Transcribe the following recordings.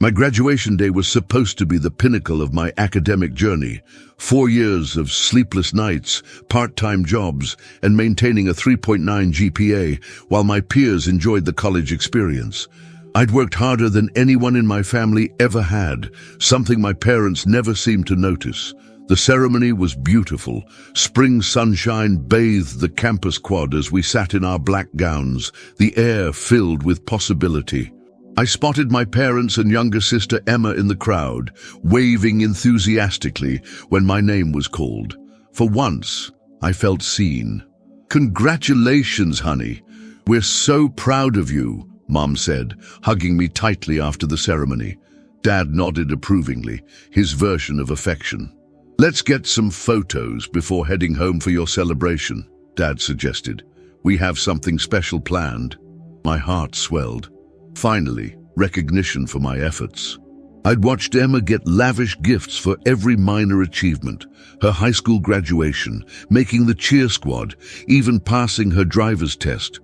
My graduation day was supposed to be the pinnacle of my academic journey. 4 years of sleepless nights, part-time jobs, and maintaining a 3.9 GPA while my peers enjoyed the college experience. I'd worked harder than anyone in my family ever had, something my parents never seemed to notice. The ceremony was beautiful. Spring sunshine bathed the campus quad as we sat in our black gowns, the air filled with possibility. I spotted my parents and younger sister Emma in the crowd, waving enthusiastically when my name was called. For once, I felt seen. "Congratulations, honey. We're so proud of you," Mom said, hugging me tightly after the ceremony. Dad nodded approvingly, his version of affection. "Let's get some photos before heading home for your celebration," Dad suggested. "We have something special planned." My heart swelled. Finally, recognition for my efforts. I'd watched Emma get lavish gifts for every minor achievement, her high school graduation, making the cheer squad, even passing her driver's test.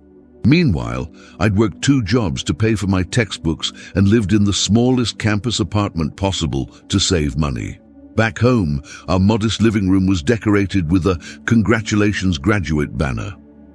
Meanwhile, I'd worked 2 jobs to pay for my textbooks and lived in the smallest campus apartment possible to save money. Back home, our modest living room was decorated with a "Congratulations Graduate" banner.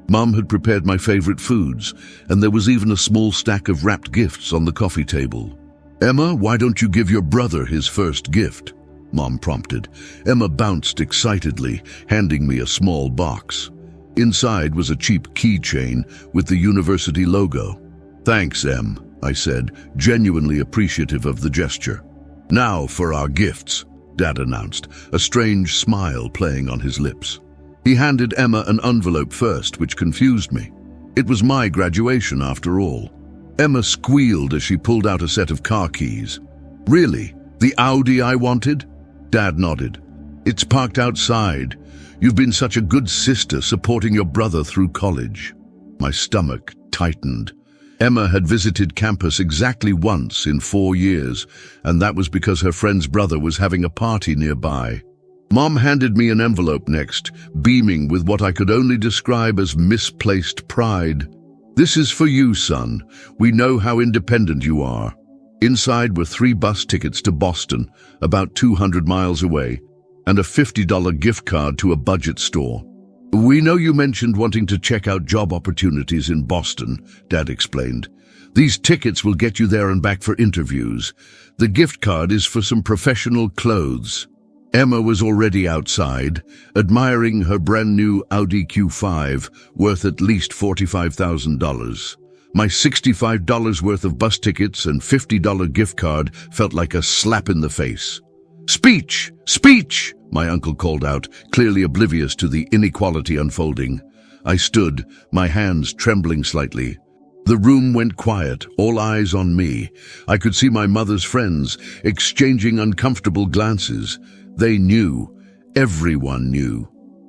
Mom had prepared my favorite foods, and there was even a small stack of wrapped gifts on the coffee table. "Emma, why don't you give your brother his first gift?" Mom prompted. Emma bounced excitedly, handing me a small box. Inside was a cheap keychain with the university logo. "Thanks, Em," I said, genuinely appreciative of the gesture. "Now for our gifts," Dad announced, a strange smile playing on his lips. He handed Emma an envelope first, which confused me. It was my graduation, after all. Emma squealed as she pulled out a set of car keys. "Really? The Audi I wanted?" Dad nodded. "It's parked outside. You've been such a good sister supporting your brother through college." My stomach tightened. Emma had visited campus exactly once in 4 years, and that was because her friend's brother was having a party nearby. Mom handed me an envelope next, beaming with what I could only describe as misplaced pride. "This is for you, son. We know how independent you are." Inside were 3 bus tickets to Boston, about 200 miles away, and a $50 gift card to a budget store. "We know you mentioned wanting to check out job opportunities in Boston," Dad explained. "These tickets will get you there and back for interviews. The gift card is for some professional clothes." Emma was already outside, admiring her brand-new Audi Q5, worth at least $45,000. My $65 worth of bus tickets and $50 gift card felt like a slap in the face. "Speech! Speech!" my uncle called out, clearly oblivious to the inequality unfolding. I stood, my hands trembling slightly. The room went quiet, all eyes on me. I could see my mother's friends, exchanging uncomfortable glances. They knew. Everyone knew.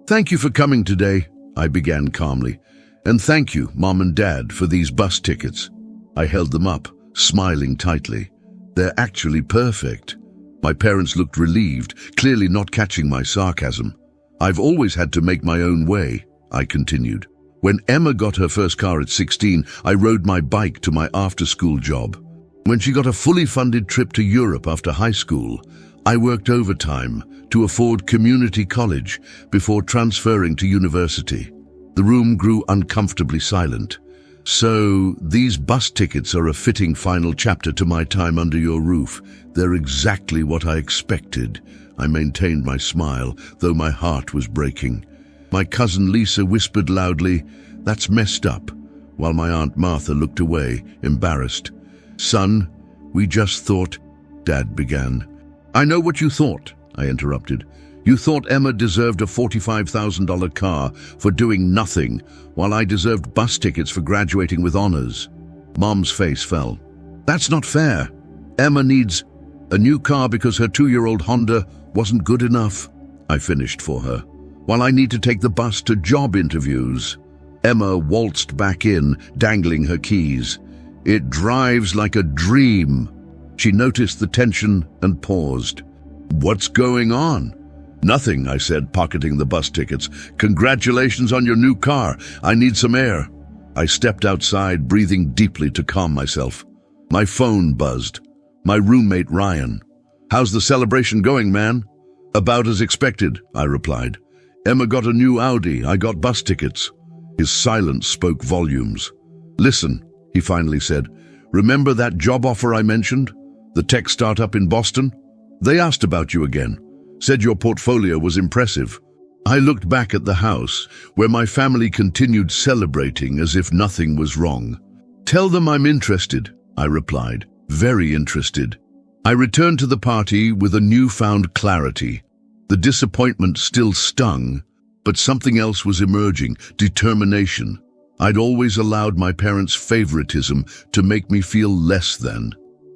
"Thank you for coming today," I began calmly. "And thank you, Mom and Dad, for these bus tickets." I held them up, smiling tightly. "They're actually perfect." My parents looked relieved, clearly not catching my sarcasm. "I've always had to make my own way," I continued. "When Emma got her first car at 16, I rode my bike to my after-school job. When she got a fully funded trip to Europe after high school, I worked overtime to afford community college before transferring to university." The room grew uncomfortably silent. "So, these bus tickets are a fitting final chapter to my time under your roof. They're exactly what I expected." I maintained my smile, though my heart was breaking. My cousin Lisa whispered loudly, "That's messed up," while my Aunt Martha looked away, embarrassed. "Son, we just thought," Dad began. "I know what you thought," I interrupted. "You thought Emma deserved a $45,000 car for doing nothing, while I deserved bus tickets for graduating with honors." Mom's face fell. "That's not fair. Emma needs a new car because her 2-year-old Honda wasn't good enough," I finished for her. "While I need to take the bus to job interviews." Emma waltzed back in, dangling her keys. "It drives like a dream." She noticed the tension and paused. "What's going on?" "Nothing," I said, pocketing the bus tickets. "Congratulations on your new car. I need some air." I stepped outside, breathing deeply to calm myself. My phone buzzed. my roommate Ryan. "How's the celebration going, man?" "About as expected," I replied. "Emma got a new Audi, I got bus tickets." His silence spoke volumes. "Listen," he finally said, "remember that job offer I mentioned? The tech startup in Boston? They asked about you again, said your portfolio was impressive." I looked back at the house, where my family continued celebrating as if nothing was wrong. "Tell them I'm interested," I replied, "very interested." I returned to the party with a newfound clarity. The disappointment still stung, but something else was emerging, determination. I'd always allowed my parents' favoritism to make me feel less than.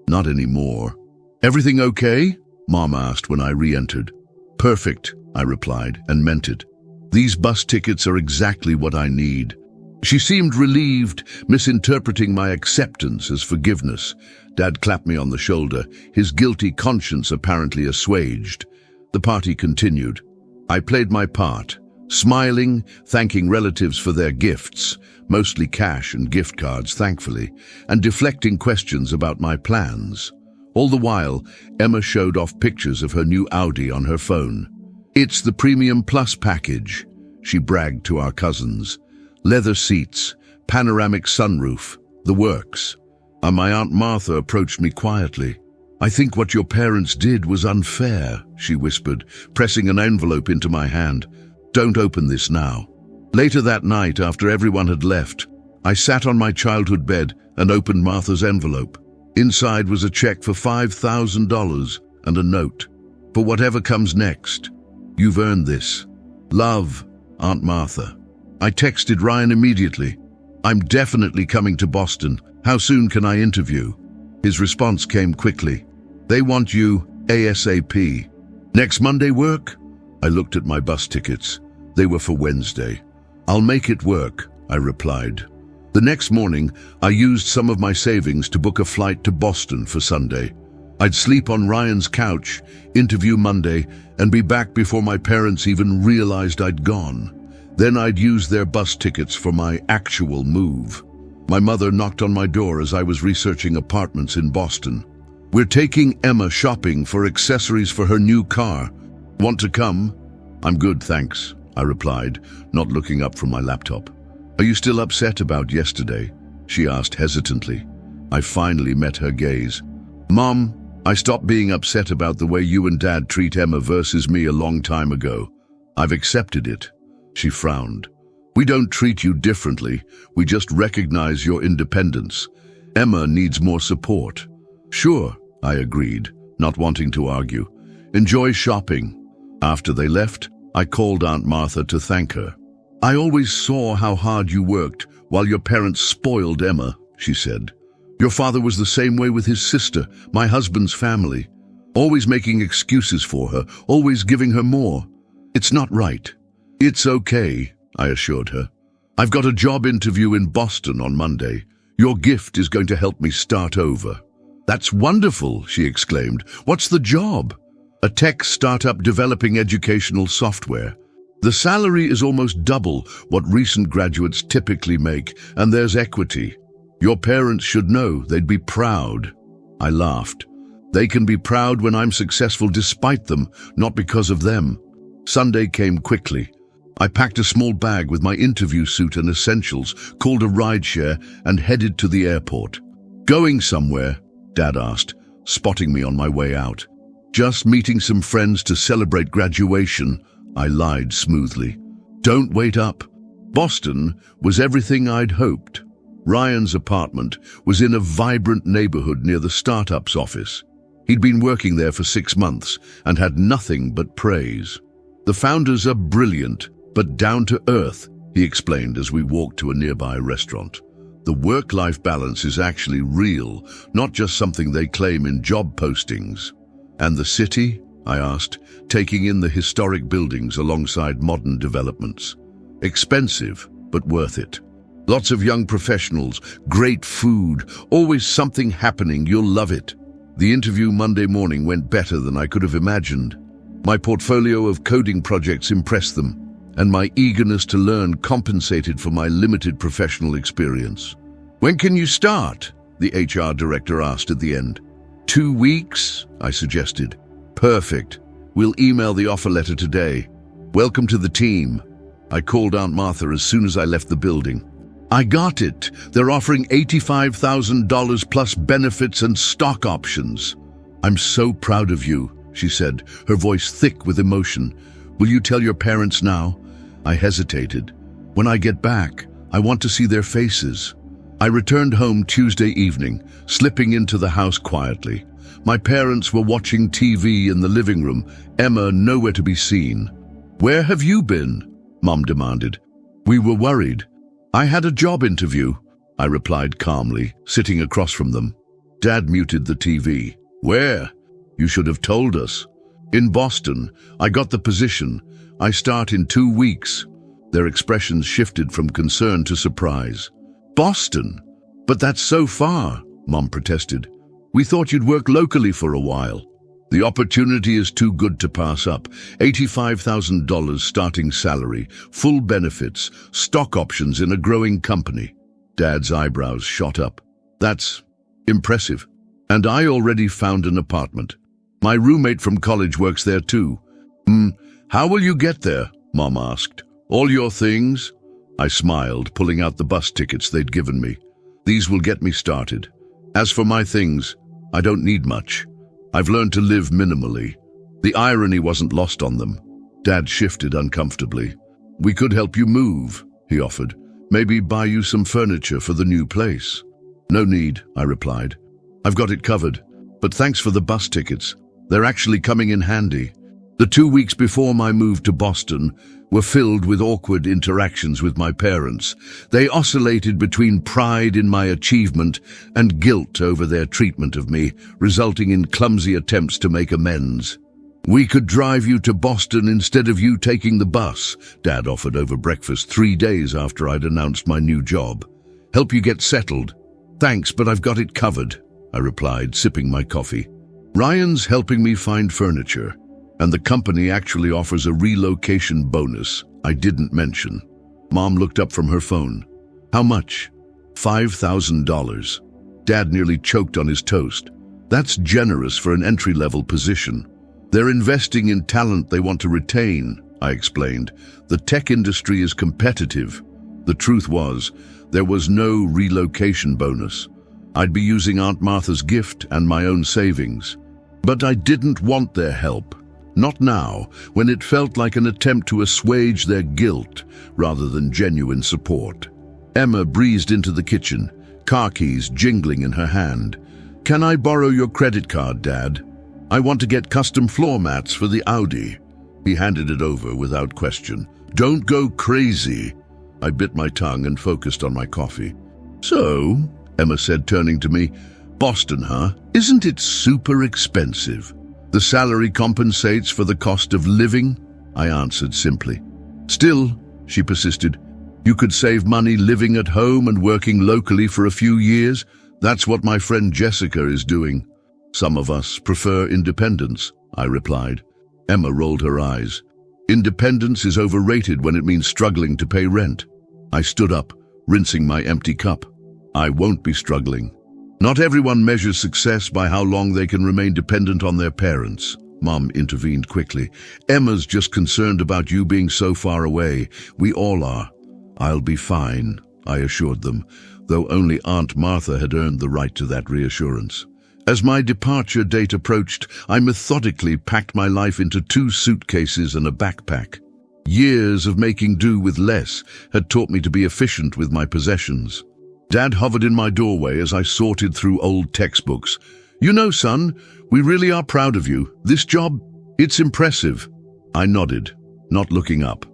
Not anymore. "Everything okay?" Mom asked when I re-entered. "Perfect," I replied, and meant it. "These bus tickets are exactly what I need." She seemed relieved, misinterpreting my acceptance as forgiveness. Dad clapped me on the shoulder, his guilty conscience apparently assuaged. The party continued. I played my part, smiling, thanking relatives for their gifts, mostly cash and gift cards, thankfully, and deflecting questions about my plans. All the while, Emma showed off pictures of her new Audi on her phone. "It's the Premium Plus package," she bragged to our cousins. "Leather seats, panoramic sunroof, the works." And my Aunt Martha approached me quietly. "I think what your parents did was unfair," she whispered, pressing an envelope into my hand. "Don't open this now." Later that night, after everyone had left, I sat on my childhood bed and opened Martha's envelope. Inside was a check for $5,000 and a note. "For whatever comes next, you've earned this. Love, Aunt Martha." I texted Ryan immediately. "I'm definitely coming to Boston. How soon can I interview?" His response came quickly. "They want you ASAP. Next Monday work?" I looked at my bus tickets. They were for Wednesday. "I'll make it work," I replied. The next morning, I used some of my savings to book a flight to Boston for Sunday. I'd sleep on Ryan's couch, interview Monday, and be back before my parents even realized I'd gone. Then I'd use their bus tickets for my actual move. My mother knocked on my door as I was researching apartments in Boston. "We're taking Emma shopping for accessories for her new car. Want to come?" "I'm good, thanks," I replied, not looking up from my laptop. "Are you still upset about yesterday?" she asked hesitantly. I finally met her gaze. "Mom, I stopped being upset about the way you and Dad treat Emma versus me a long time ago. I've accepted it." She frowned. "We don't treat you differently. We just recognize your independence. Emma needs more support." "Sure," I agreed, not wanting to argue. "Enjoy shopping." After they left, I called Aunt Martha to thank her. "I always saw how hard you worked while your parents spoiled Emma," she said. "Your father was the same way with his sister, my husband's family. Always making excuses for her, always giving her more. It's not right." "It's okay," I assured her. "I've got a job interview in Boston on Monday. Your gift is going to help me start over." "That's wonderful," she exclaimed. "What's the job?" "A tech startup developing educational software. The salary is almost double what recent graduates typically make, and there's equity. Your parents should know. They'd be proud." I laughed. "They can be proud when I'm successful despite them, not because of them." Sunday came quickly. I packed a small bag with my interview suit and essentials, called a rideshare, and headed to the airport. "Going somewhere?" Dad asked, spotting me on my way out. "Just meeting some friends to celebrate graduation," I lied smoothly. "Don't wait up." Boston was everything I'd hoped. Ryan's apartment was in a vibrant neighborhood near the startup's office. He'd been working there for 6 months and had nothing but praise. "The founders are brilliant, but down to earth," he explained as we walked to a nearby restaurant. "The work-life balance is actually real, not just something they claim in job postings." "And the city?" I asked, taking in the historic buildings alongside modern developments. "Expensive, but worth it. Lots of young professionals, great food, always something happening. You'll love it." The interview Monday morning went better than I could have imagined. My portfolio of coding projects impressed them, and my eagerness to learn compensated for my limited professional experience. "When can you start?" the HR director asked at the end. 2 weeks? I suggested. Perfect. We'll email the offer letter today. Welcome to the team. I called Aunt Martha as soon as I left the building. I got it. They're offering $85,000 plus benefits and stock options. I'm so proud of you, she said, her voice thick with emotion. Will you tell your parents now? I hesitated. When I get back, I want to see their faces. I returned home Tuesday evening, slipping into the house quietly. My parents were watching TV in the living room, Emma nowhere to be seen. Where have you been? Mom demanded. We were worried. I had a job interview, I replied calmly, sitting across from them. Dad muted the TV. Where? You should have told us. In Boston. I got the position. I start in 2 weeks. Their expressions shifted from concern to surprise. Boston? But that's so far, Mom protested. We thought you'd work locally for a while. The opportunity is too good to pass up. $85,000 starting salary, full benefits, stock options in a growing company. Dad's eyebrows shot up. That's impressive. And I already found an apartment. My roommate from college works there too. How will you get there? Mom asked. All your things? I smiled, pulling out the bus tickets they'd given me. These will get me started. As for my things, I don't need much. I've learned to live minimally. The irony wasn't lost on them. Dad shifted uncomfortably. We could help you move, he offered. Maybe buy you some furniture for the new place. No need, I replied. I've got it covered, but thanks for the bus tickets. They're actually coming in handy. The 2 weeks before my move to Boston were filled with awkward interactions with my parents. They oscillated between pride in my achievement and guilt over their treatment of me, resulting in clumsy attempts to make amends. We could drive you to Boston instead of you taking the bus, Dad offered over breakfast 3 days after I'd announced my new job. Help you get settled. Thanks, but I've got it covered, I replied, sipping my coffee. Ryan's helping me find furniture, and the company actually offers a relocation bonus I didn't mention. Mom looked up from her phone. How much? $5,000. Dad nearly choked on his toast. That's generous for an entry-level position. They're investing in talent they want to retain, I explained. The tech industry is competitive. The truth was, there was no relocation bonus. I'd be using Aunt Martha's gift and my own savings. But I didn't want their help. Not now, when it felt like an attempt to assuage their guilt rather than genuine support. Emma breezed into the kitchen, car keys jingling in her hand. Can I borrow your credit card, Dad? I want to get custom floor mats for the Audi. He handed it over without question. Don't go crazy. I bit my tongue and focused on my coffee. So, Emma said, turning to me, Boston, huh? Isn't it super expensive? The salary compensates for the cost of living, I answered simply. Still, she persisted, you could save money living at home and working locally for a few years. That's what my friend Jessica is doing. Some of us prefer independence, I replied. Emma rolled her eyes. Independence is overrated when it means struggling to pay rent. I stood up, rinsing my empty cup. I won't be struggling. Not everyone measures success by how long they can remain dependent on their parents. Mom intervened quickly. Emma's just concerned about you being so far away. We all are. I'll be fine, I assured them, though only Aunt Martha had earned the right to that reassurance. As my departure date approached, I methodically packed my life into 2 suitcases and a backpack. Years of making do with less had taught me to be efficient with my possessions. Dad hovered in my doorway as I sorted through old textbooks. You know, son, we really are proud of you. This job, it's impressive. I nodded, not looking up.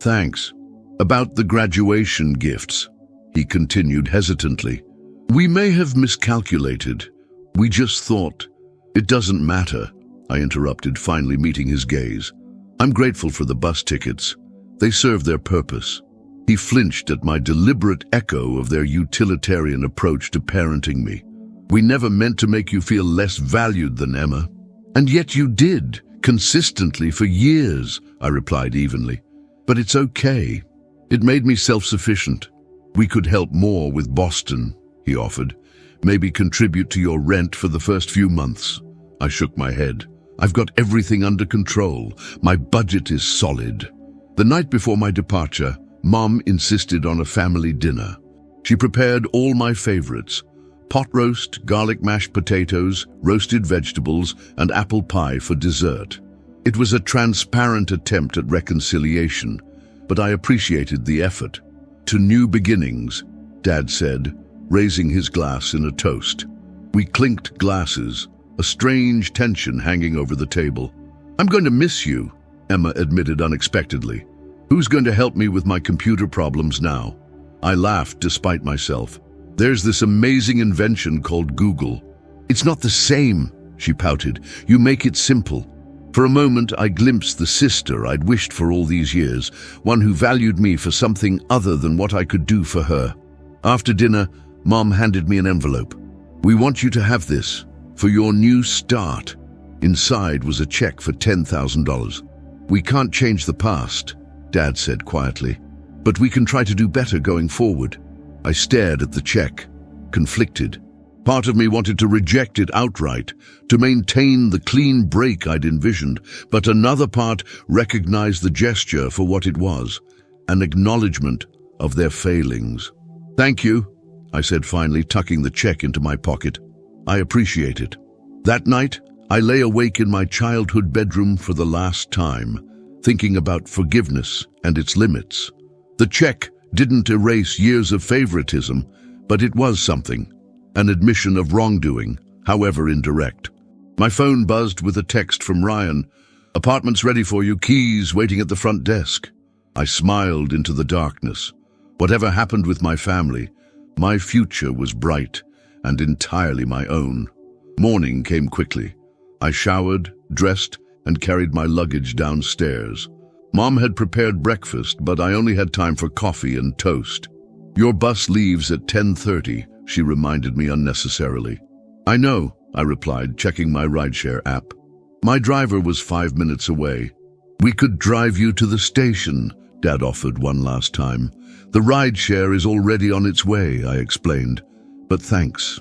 Thanks. About the graduation gifts, he continued hesitantly. We may have miscalculated. We just thought. It doesn't matter, I interrupted, finally meeting his gaze. I'm grateful for the bus tickets. They serve their purpose. He flinched at my deliberate echo of their utilitarian approach to parenting me. We never meant to make you feel less valued than Emma. And yet you did, consistently for years, I replied evenly. But it's okay. It made me self-sufficient. We could help more with Boston, he offered. Maybe contribute to your rent for the first few months. I shook my head. I've got everything under control. My budget is solid. The night before my departure, Mom insisted on a family dinner. She prepared all my favorites: pot roast, garlic mashed potatoes, roasted vegetables, and apple pie for dessert. It was a transparent attempt at reconciliation, but I appreciated the effort. To new beginnings, Dad said, raising his glass in a toast. We clinked glasses, a strange tension hanging over the table. I'm going to miss you, Emma admitted unexpectedly. Who's going to help me with my computer problems now? I laughed despite myself. There's this amazing invention called Google. It's not the same, she pouted. You make it simple. For a moment, I glimpsed the sister I'd wished for all these years, one who valued me for something other than what I could do for her. After dinner, Mom handed me an envelope. We want you to have this for your new start. Inside was a check for $10,000. We can't change the past, Dad said quietly, but we can try to do better going forward. I stared at the check, conflicted. Part of me wanted to reject it outright, to maintain the clean break I'd envisioned, but another part recognized the gesture for what it was, an acknowledgement of their failings. Thank you, I said finally, tucking the check into my pocket. I appreciate it. That night, I lay awake in my childhood bedroom for the last time, thinking about forgiveness and its limits. The check didn't erase years of favoritism, but it was something, an admission of wrongdoing, however indirect. My phone buzzed with a text from Ryan. Apartment's ready for you, keys waiting at the front desk. I smiled into the darkness. Whatever happened with my family, my future was bright and entirely my own. Morning came quickly. I showered, dressed, and carried my luggage downstairs. Mom had prepared breakfast, but I only had time for coffee and toast. Your bus leaves at 10:30, she reminded me unnecessarily. I know, I replied, checking my rideshare app. My driver was 5 minutes away. We could drive you to the station, Dad offered one last time. The rideshare is already on its way, I explained. But thanks.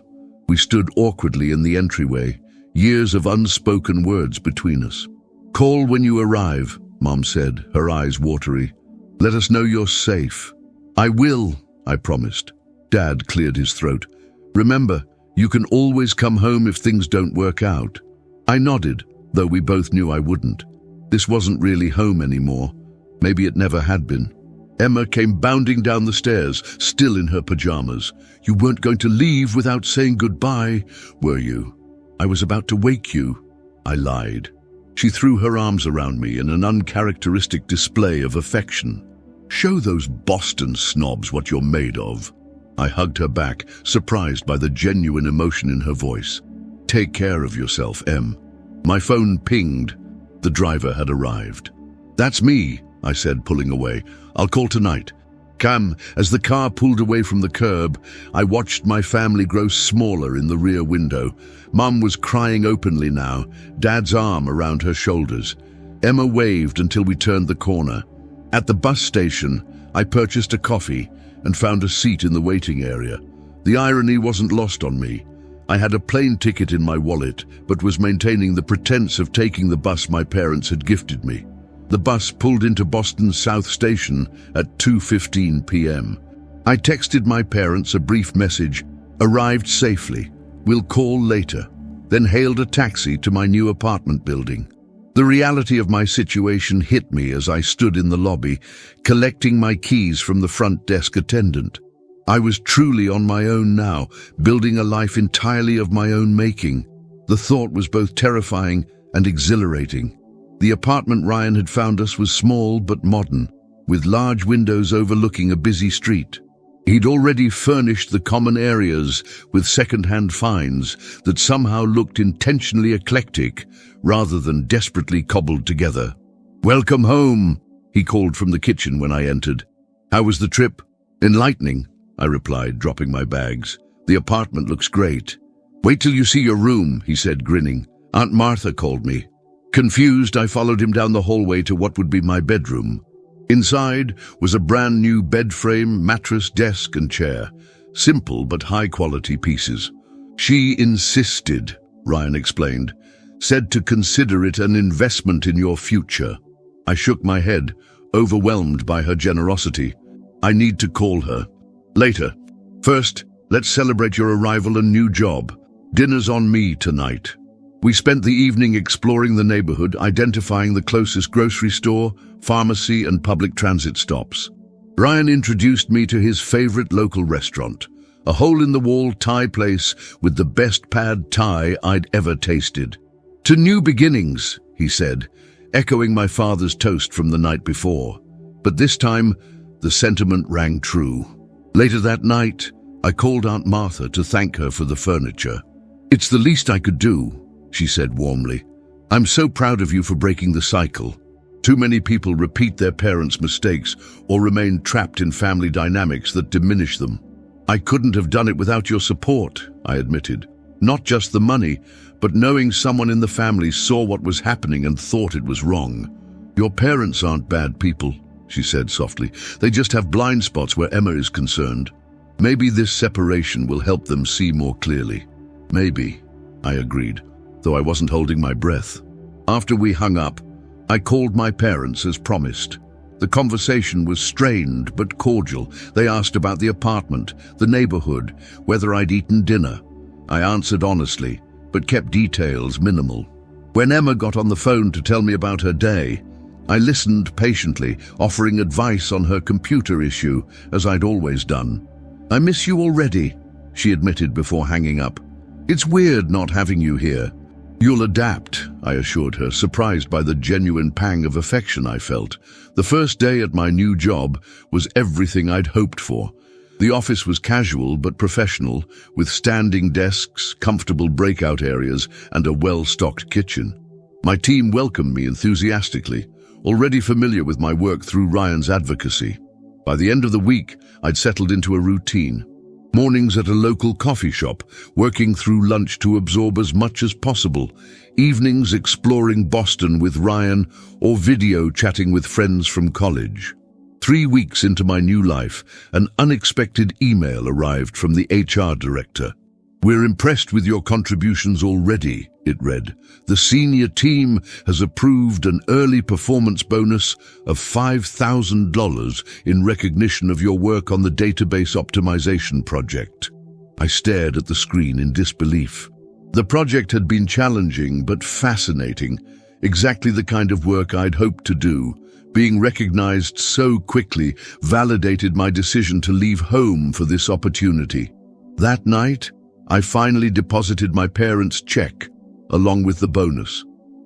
We stood awkwardly in the entryway, years of unspoken words between us. Call when you arrive, Mom said, her eyes watery. Let us know you're safe. I will, I promised. Dad cleared his throat. Remember, you can always come home if things don't work out. I nodded, though we both knew I wouldn't. This wasn't really home anymore. Maybe it never had been. Emma came bounding down the stairs, still in her pajamas. You weren't going to leave without saying goodbye, were you? I was about to wake you. I lied. She threw her arms around me in an uncharacteristic display of affection. Show those Boston snobs what you're made of. I hugged her back, surprised by the genuine emotion in her voice. Take care of yourself, Em. My phone pinged. The driver had arrived. That's me, I said, pulling away. I'll call tonight. Cam, as the car pulled away from the curb, I watched my family grow smaller in the rear window. Mum was crying openly now, Dad's arm around her shoulders. Emma waved until we turned the corner. At the bus station, I purchased a coffee and found a seat in the waiting area. The irony wasn't lost on me. I had a plane ticket in my wallet, but was maintaining the pretense of taking the bus my parents had gifted me. The bus pulled into Boston South Station at 2:15 p.m. I texted my parents a brief message, arrived safely, will call later, then hailed a taxi to my new apartment building. The reality of my situation hit me as I stood in the lobby, collecting my keys from the front desk attendant. I was truly on my own now, building a life entirely of my own making. The thought was both terrifying and exhilarating. The apartment Ryan had found us was small but modern, with large windows overlooking a busy street. He'd already furnished the common areas with second-hand finds that somehow looked intentionally eclectic rather than desperately cobbled together. Welcome home, he called from the kitchen when I entered. How was the trip? Enlightening, I replied, dropping my bags. The apartment looks great. Wait till you see your room, he said, grinning. Aunt Martha called me. Confused, I followed him down the hallway to what would be my bedroom. Inside was a brand new bed frame, mattress, desk, and chair. Simple but high-quality pieces. She insisted, Ryan explained, said to consider it an investment in your future. I shook my head, overwhelmed by her generosity. I need to call her. Later. First, let's celebrate your arrival and new job. Dinner's on me tonight. We spent the evening exploring the neighborhood, identifying the closest grocery store, pharmacy, and public transit stops. Ryan introduced me to his favorite local restaurant, a hole-in-the-wall Thai place with the best pad Thai I'd ever tasted. To new beginnings, he said, echoing my father's toast from the night before. But this time, the sentiment rang true. Later that night, I called Aunt Martha to thank her for the furniture. It's the least I could do, she said warmly. I'm so proud of you for breaking the cycle. Too many people repeat their parents' mistakes or remain trapped in family dynamics that diminish them. I couldn't have done it without your support, I admitted. Not just the money, but knowing someone in the family saw what was happening and thought it was wrong. Your parents aren't bad people, she said softly. They just have blind spots where Emma is concerned. Maybe this separation will help them see more clearly. Maybe, I agreed, though I wasn't holding my breath. After we hung up, I called my parents as promised. The conversation was strained but cordial. They asked about the apartment, the neighborhood, whether I'd eaten dinner. I answered honestly, but kept details minimal. When Emma got on the phone to tell me about her day, I listened patiently, offering advice on her computer issue, as I'd always done. I miss you already, she admitted before hanging up. It's weird not having you here. You'll adapt, I assured her, surprised by the genuine pang of affection I felt. The first day at my new job was everything I'd hoped for. The office was casual but professional, with standing desks, comfortable breakout areas, and a well-stocked kitchen. My team welcomed me enthusiastically, already familiar with my work through Ryan's advocacy. By the end of the week, I'd settled into a routine. Mornings at a local coffee shop, working through lunch to absorb as much as possible. Evenings exploring Boston with Ryan or video chatting with friends from college. 3 weeks into my new life, an unexpected email arrived from the HR director. We're impressed with your contributions already, it read. The senior team has approved an early performance bonus of $5,000 in recognition of your work on the database optimization project. I stared at the screen in disbelief. The project had been challenging but fascinating, exactly the kind of work I'd hoped to do. Being recognized so quickly validated my decision to leave home for this opportunity. That night, I finally deposited my parents' check, along with the bonus.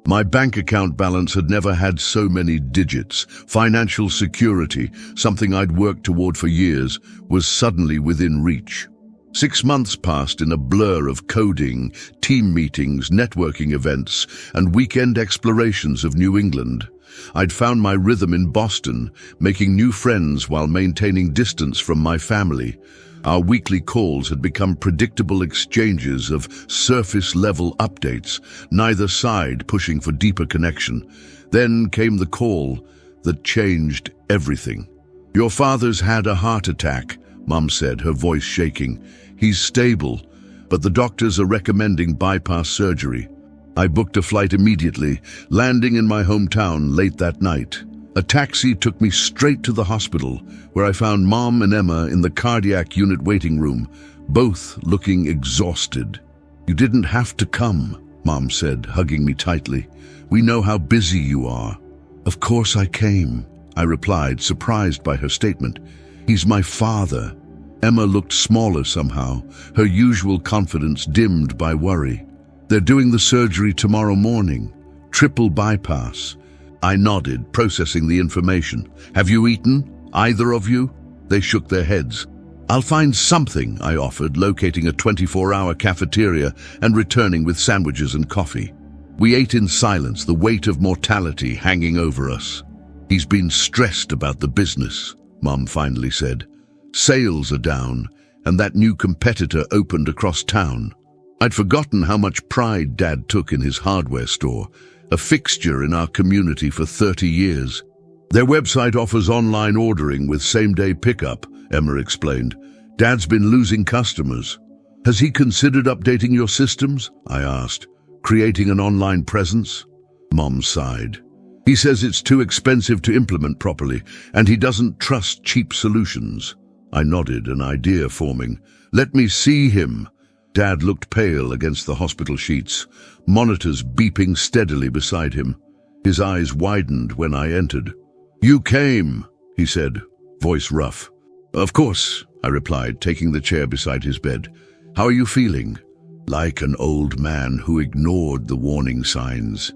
My bank account balance had never had so many digits. Financial security, something I'd worked toward for years, was suddenly within reach. 6 months passed in a blur of coding, team meetings, networking events, and weekend explorations of New England. I'd found my rhythm in Boston, making new friends while maintaining distance from my family. Our weekly calls had become predictable exchanges of surface-level updates, neither side pushing for deeper connection. Then came the call that changed everything. Your father's had a heart attack, Mum said, her voice shaking. He's stable, but the doctors are recommending bypass surgery. I booked a flight immediately, landing in my hometown late that night. A taxi took me straight to the hospital, where I found Mom and Emma in the cardiac unit waiting room, both looking exhausted. You didn't have to come, Mom said, hugging me tightly. We know how busy you are. Of course I came, I replied, surprised by her statement. He's my father. Emma looked smaller somehow, her usual confidence dimmed by worry. They're doing the surgery tomorrow morning. Triple bypass. I nodded, processing the information. Have you eaten? Either of you? They shook their heads. I'll find something, I offered, locating a 24-hour cafeteria and returning with sandwiches and coffee. We ate in silence, the weight of mortality hanging over us. He's been stressed about the business, Mom finally said. Sales are down, and that new competitor opened across town. I'd forgotten how much pride Dad took in his hardware store, a fixture in our community for 30 years. Their website offers online ordering with same-day pickup, Emma explained. Dad's been losing customers. Has he considered updating your systems? I asked. Creating an online presence? Mom sighed. He says it's too expensive to implement properly, and he doesn't trust cheap solutions. I nodded, an idea forming. Let me see him. Dad looked pale against the hospital sheets, monitors beeping steadily beside him. His eyes widened when I entered. You came, he said, voice rough. Of course, I replied, taking the chair beside his bed. How are you feeling? Like an old man who ignored the warning signs,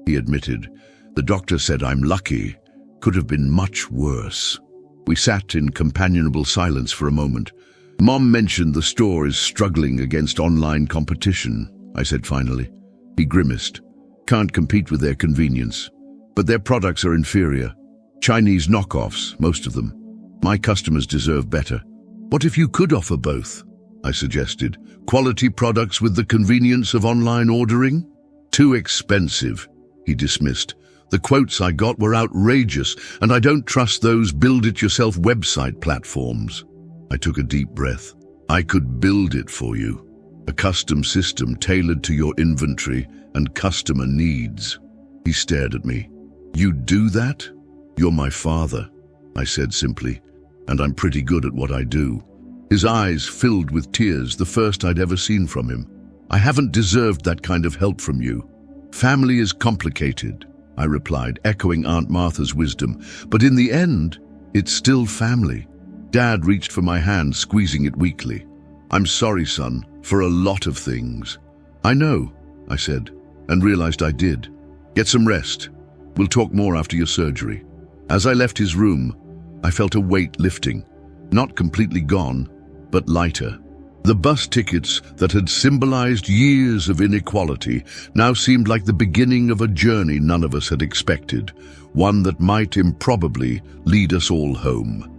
he admitted. The doctor said I'm lucky. Could have been much worse. We sat in companionable silence for a moment. Mom mentioned the store is struggling against online competition, I said finally. He grimaced. Can't compete with their convenience. But their products are inferior. Chinese knockoffs, most of them. My customers deserve better. What if you could offer both? I suggested. Quality products with the convenience of online ordering? Too expensive, he dismissed. The quotes I got were outrageous, and I don't trust those build-it-yourself website platforms. I took a deep breath. I could build it for you. A custom system tailored to your inventory and customer needs. He stared at me. You'd do that? You're my father, I said simply, and I'm pretty good at what I do. His eyes filled with tears, the first I'd ever seen from him. I haven't deserved that kind of help from you. Family is complicated, I replied, echoing Aunt Martha's wisdom. But in the end, it's still family. Dad reached for my hand, squeezing it weakly. I'm sorry, son, for a lot of things. I know, I said, and realized I did. Get some rest. We'll talk more after your surgery. As I left his room, I felt a weight lifting. Not completely gone, but lighter. The bus tickets that had symbolized years of inequality now seemed like the beginning of a journey none of us had expected, one that might improbably lead us all home.